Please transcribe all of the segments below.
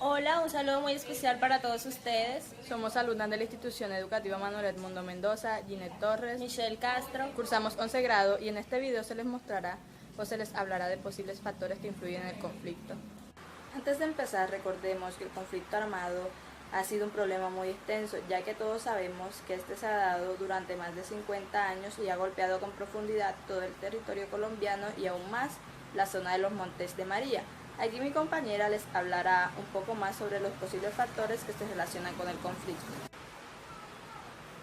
Hola, un saludo muy especial para todos ustedes. Somos alumnas de la institución educativa Manuel Edmundo Mendoza, Ginette Torres, Michelle Castro. Cursamos 11 grado y en este video se les mostrará o se les hablará de posibles factores que influyen en el conflicto. Antes de empezar, recordemos que el conflicto armado ha sido un problema muy extenso, ya que todos sabemos que este se ha dado durante más de 50 años y ha golpeado con profundidad todo el territorio colombiano y aún más la zona de los Montes de María. Aquí mi compañera les hablará un poco más sobre los posibles factores que se relacionan con el conflicto.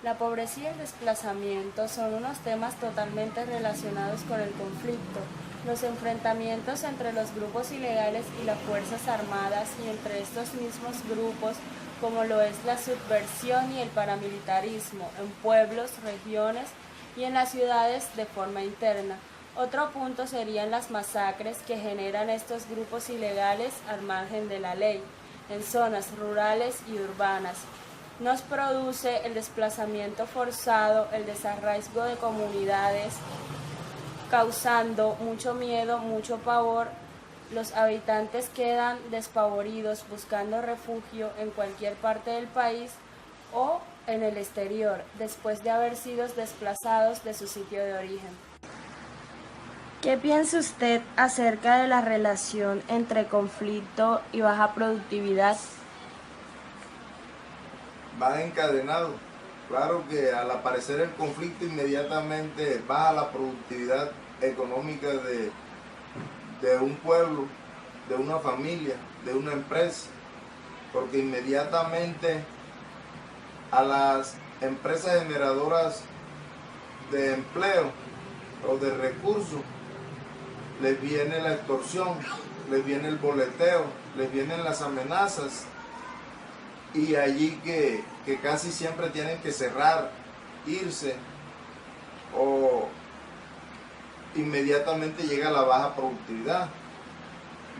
La pobreza y el desplazamiento son unos temas totalmente relacionados con el conflicto. Los enfrentamientos entre los grupos ilegales y las fuerzas armadas y entre estos mismos grupos, como lo es la subversión y el paramilitarismo en pueblos, regiones y en las ciudades de forma interna. Otro punto serían las masacres que generan estos grupos ilegales al margen de la ley, en zonas rurales y urbanas. Nos produce el desplazamiento forzado, el desarraigo de comunidades, causando mucho miedo, mucho pavor. Los habitantes quedan despavoridos buscando refugio en cualquier parte del país o en el exterior, después de haber sido desplazados de su sitio de origen. ¿Qué piensa usted acerca de la relación entre conflicto y baja productividad? Va encadenado. Claro que al aparecer el conflicto inmediatamente baja la productividad económica de un pueblo, de una familia, de una empresa, porque inmediatamente a las empresas generadoras de empleo o de recursos les viene la extorsión, les viene el boleteo, les vienen las amenazas y allí que casi siempre tienen que cerrar, irse o inmediatamente llega la baja productividad.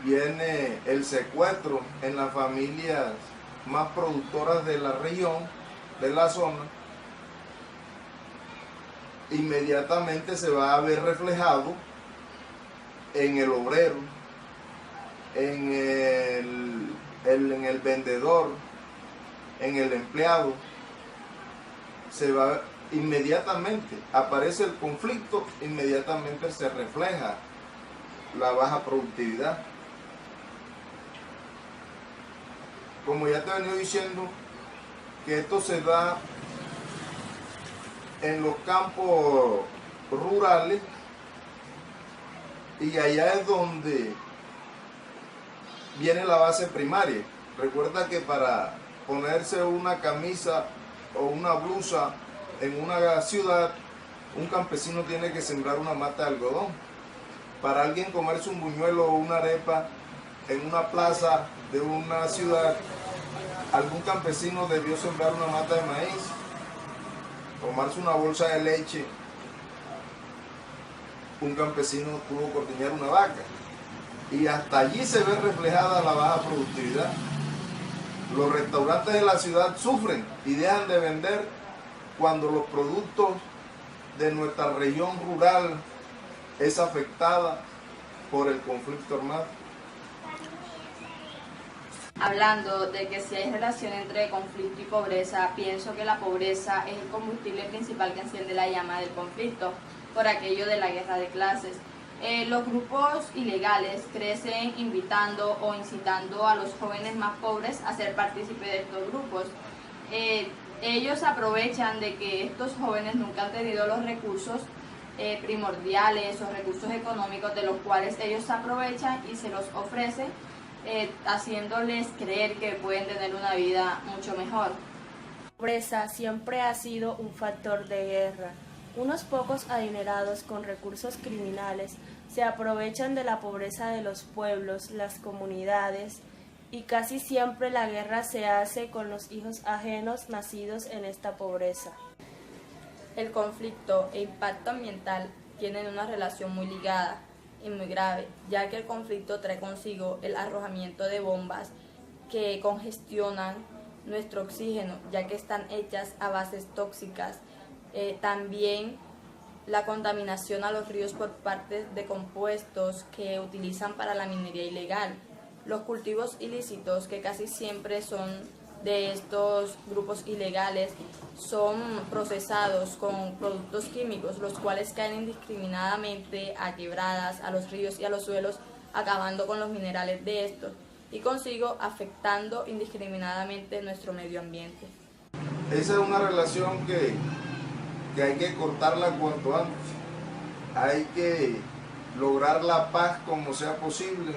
Viene el secuestro en las familias más productoras de la región, de la zona. Inmediatamente se va a ver reflejado en el obrero, en el vendedor, en el empleado. Se va inmediatamente, aparece el conflicto, inmediatamente se refleja la baja productividad. Como ya te he venido diciendo, que esto se da en los campos rurales y allá es donde viene la base primaria. Recuerda que para ponerse una camisa o una blusa en una ciudad, un campesino tiene que sembrar una mata de algodón. Para alguien comerse un buñuelo o una arepa en una plaza de una ciudad, algún campesino debió sembrar una mata de maíz, tomarse una bolsa de leche. Un campesino tuvo que ordeñar una vaca y hasta allí se ve reflejada la baja productividad. Los restaurantes de la ciudad sufren y dejan de vender cuando los productos de nuestra región rural es afectada por el conflicto armado. Hablando de que si hay relación entre conflicto y pobreza, pienso que la pobreza es el combustible principal que enciende la llama del conflicto, por aquello de la guerra de clases. Los grupos ilegales crecen invitando o incitando a los jóvenes más pobres a ser partícipes de estos grupos. Ellos aprovechan de que estos jóvenes nunca han tenido los recursos primordiales o recursos económicos de los cuales ellos se aprovechan y se los ofrecen, haciéndoles creer que pueden tener una vida mucho mejor. La pobreza siempre ha sido un factor de guerra. Unos pocos adinerados con recursos criminales se aprovechan de la pobreza de los pueblos, las comunidades, y casi siempre la guerra se hace con los hijos ajenos nacidos en esta pobreza. El conflicto e impacto ambiental tienen una relación muy ligada y muy grave, ya que el conflicto trae consigo el arrojamiento de bombas que congestionan nuestro oxígeno, ya que están hechas a bases tóxicas. También la contaminación a los ríos por parte de compuestos que utilizan para la minería ilegal. Los cultivos ilícitos, que casi siempre son de estos grupos ilegales, son procesados con productos químicos, los cuales caen indiscriminadamente a quebradas, a los ríos y a los suelos, acabando con los minerales de estos y consigo afectando indiscriminadamente nuestro medio ambiente. Esa es una relación que hay que cortarla cuanto antes. Hay que lograr la paz como sea posible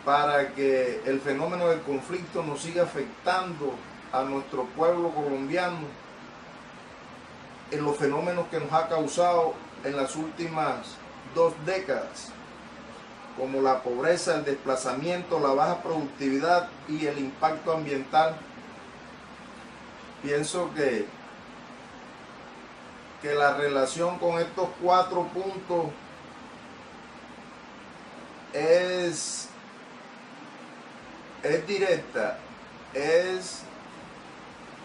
para que el fenómeno del conflicto no siga afectando a nuestro pueblo colombiano en los fenómenos que nos ha causado en las últimas 2 décadas, como la pobreza, el desplazamiento, la baja productividad y el impacto ambiental. Pienso que la relación con estos 4 puntos es directa, es,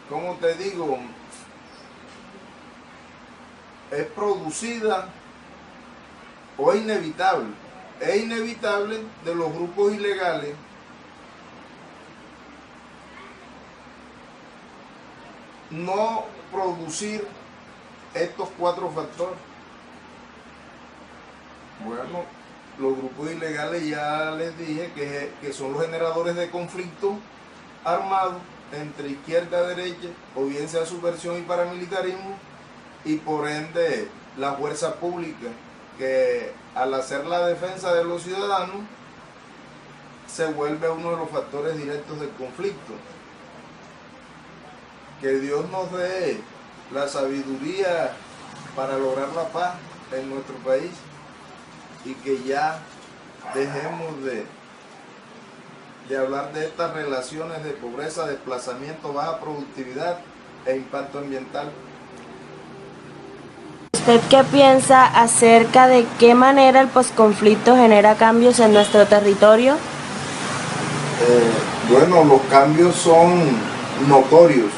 ¿cómo te digo? Es producida o es inevitable. Es inevitable de los grupos ilegales no producir estos 4 factores. Bueno, los grupos ilegales ya les dije que son los generadores de conflictos armados entre izquierda y derecha, o bien sea subversión y paramilitarismo, y por ende la fuerza pública, que al hacer la defensa de los ciudadanos se vuelve uno de los factores directos del conflicto. Que Dios nos dé la sabiduría para lograr la paz en nuestro país y que ya dejemos de hablar de estas relaciones de pobreza, desplazamiento, baja productividad e impacto ambiental. ¿Usted qué piensa acerca de qué manera el posconflicto genera cambios en nuestro territorio? Bueno, los cambios son notorios.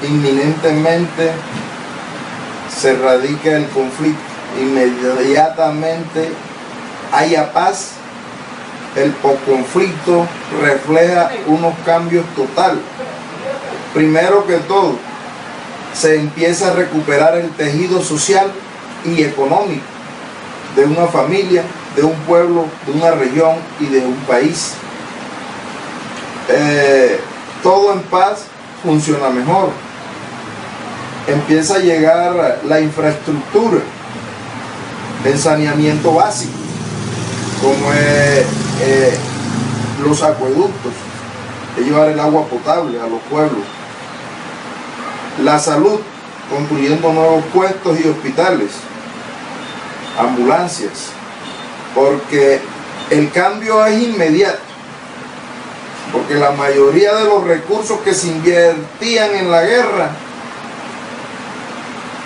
Inminentemente se radica el conflicto, inmediatamente haya paz, el posconflicto refleja unos cambios totales. Primero que todo, se empieza a recuperar el tejido social y económico de una familia, de un pueblo, de una región y de un país. Todo en paz funciona mejor. Empieza a llegar la infraestructura, el saneamiento básico, como los acueductos, de llevar el agua potable a los pueblos. La salud, construyendo nuevos puestos y hospitales, ambulancias, porque el cambio es inmediato, porque la mayoría de los recursos que se invertían en la guerra,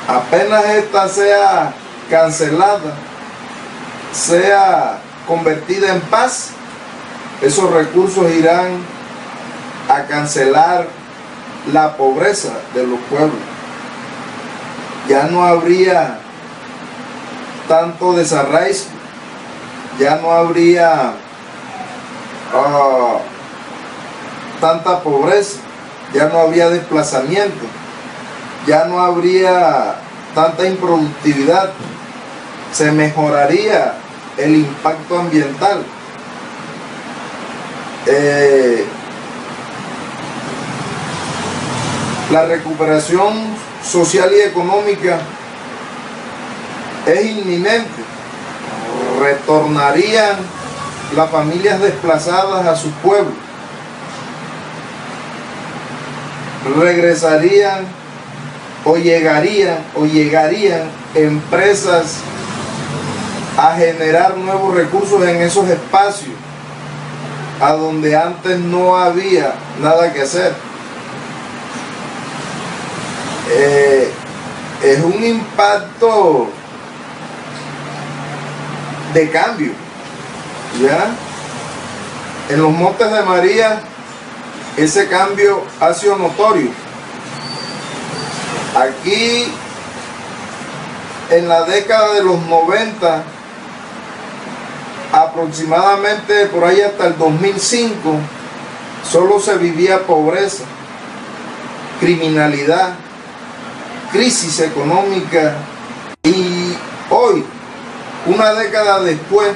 apenas esta sea cancelada, sea convertida en paz, esos recursos irán a cancelar la pobreza de los pueblos. Ya no habría tanto desarraigo, ya no habría tanta pobreza, ya no habría desplazamiento, ya no habría tanta improductividad, se mejoraría el impacto ambiental. La recuperación social y económica es inminente. Retornarían las familias desplazadas a sus pueblos. Regresarían o llegarían empresas a generar nuevos recursos en esos espacios a donde antes no había nada que hacer. Es un impacto de cambio, ¿ya? En los Montes de María ese cambio ha sido notorio. Aquí en la década de los 90 a aproximadamente por ahí hasta el 2005, solo se vivía pobreza, criminalidad, crisis económica, y hoy, una década después,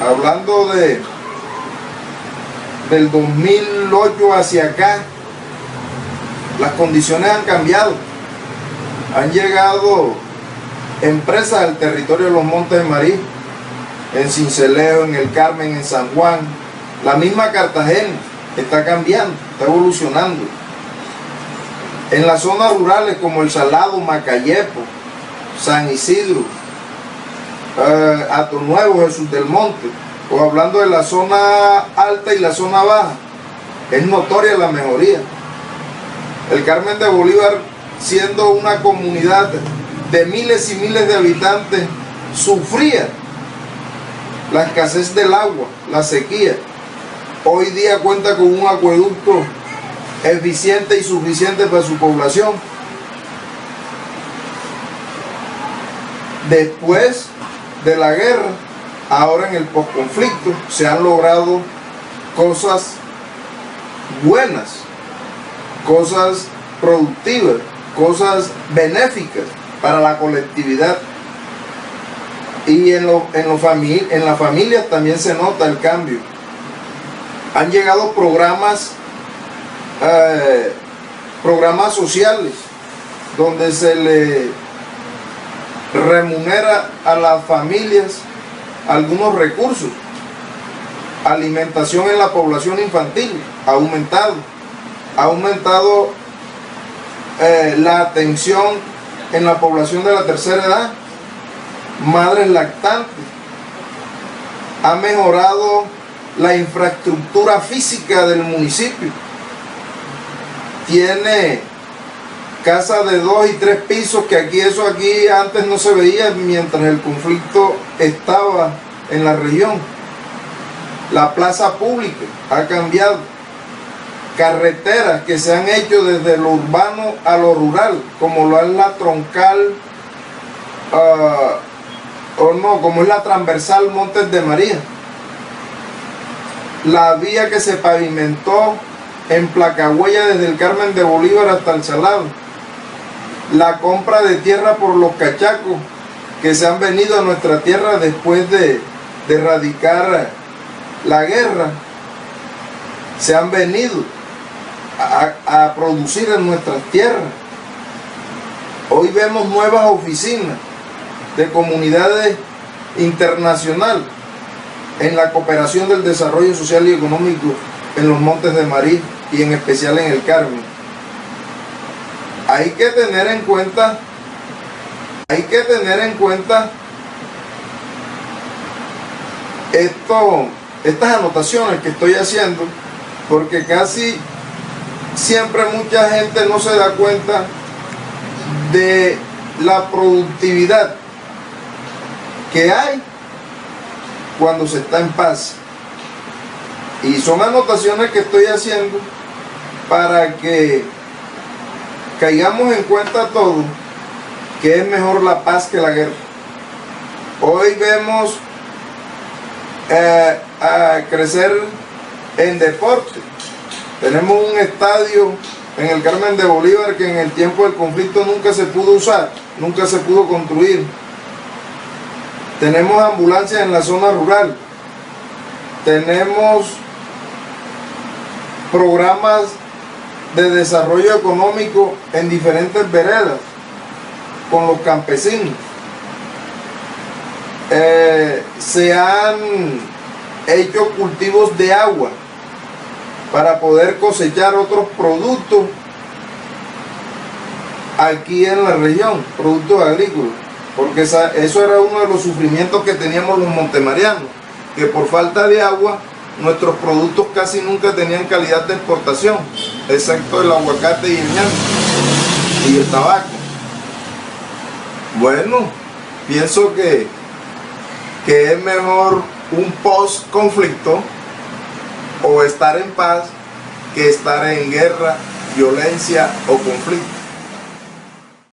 hablando del 2008 hacia acá, las condiciones han cambiado. Han llegado empresas al territorio de los Montes de Marí, en Sincelejo, en El Carmen, en San Juan. La misma Cartagena está cambiando, está evolucionando. En las zonas rurales como El Salado, Macayepo, San Isidro, Atonuevo, Jesús del Monte, o hablando de la zona alta y la zona baja, es notoria la mejoría. El Carmen de Bolívar, siendo una comunidad de miles y miles de habitantes, sufría la escasez del agua, la sequía. Hoy día cuenta con un acueducto eficiente y suficiente para su población. Después de la guerra, ahora en el posconflicto, se han logrado cosas buenas, cosas productivas, cosas benéficas para la colectividad. Y en las familias también se nota el cambio. Han llegado programas sociales donde se le remunera a las familias algunos recursos. Alimentación en la población infantil ha aumentado la atención en la población de la tercera edad, madres lactantes, ha mejorado la infraestructura física del municipio, tiene casas de 2 y 3 pisos, que aquí antes no se veía mientras el conflicto estaba en la región. La plaza pública ha cambiado, carreteras que se han hecho desde lo urbano a lo rural, como lo es la troncal, como es la transversal Montes de María, la vía que se pavimentó en Placahuella desde el Carmen de Bolívar hasta El Salado, la compra de tierra por los cachacos que se han venido a nuestra tierra después de erradicar la guerra, se han venido a producir en nuestras tierras. Hoy vemos nuevas oficinas de comunidades internacionales en la cooperación del desarrollo social y económico en los Montes de Marí y en especial en El Carmen. Hay que tener en cuenta estas anotaciones que estoy haciendo, porque casi siempre mucha gente no se da cuenta de la productividad que hay cuando se está en paz. Y son anotaciones que estoy haciendo para que caigamos en cuenta todo, que es mejor la paz que la guerra. Hoy vemos a crecer en deporte. Tenemos un estadio en el Carmen de Bolívar que en el tiempo del conflicto nunca se pudo usar, nunca se pudo construir. Tenemos ambulancias en la zona rural. Tenemos programas de desarrollo económico en diferentes veredas con los campesinos. Se han hecho cultivos de agua para poder cosechar otros productos aquí en la región, productos agrícolas, porque eso era uno de los sufrimientos que teníamos los montemarianos, que por falta de agua nuestros productos casi nunca tenían calidad de exportación, excepto el aguacate y el ñame y el tabaco. Bueno, pienso que es mejor un post-conflicto o estar en paz que estar en guerra, violencia o conflicto.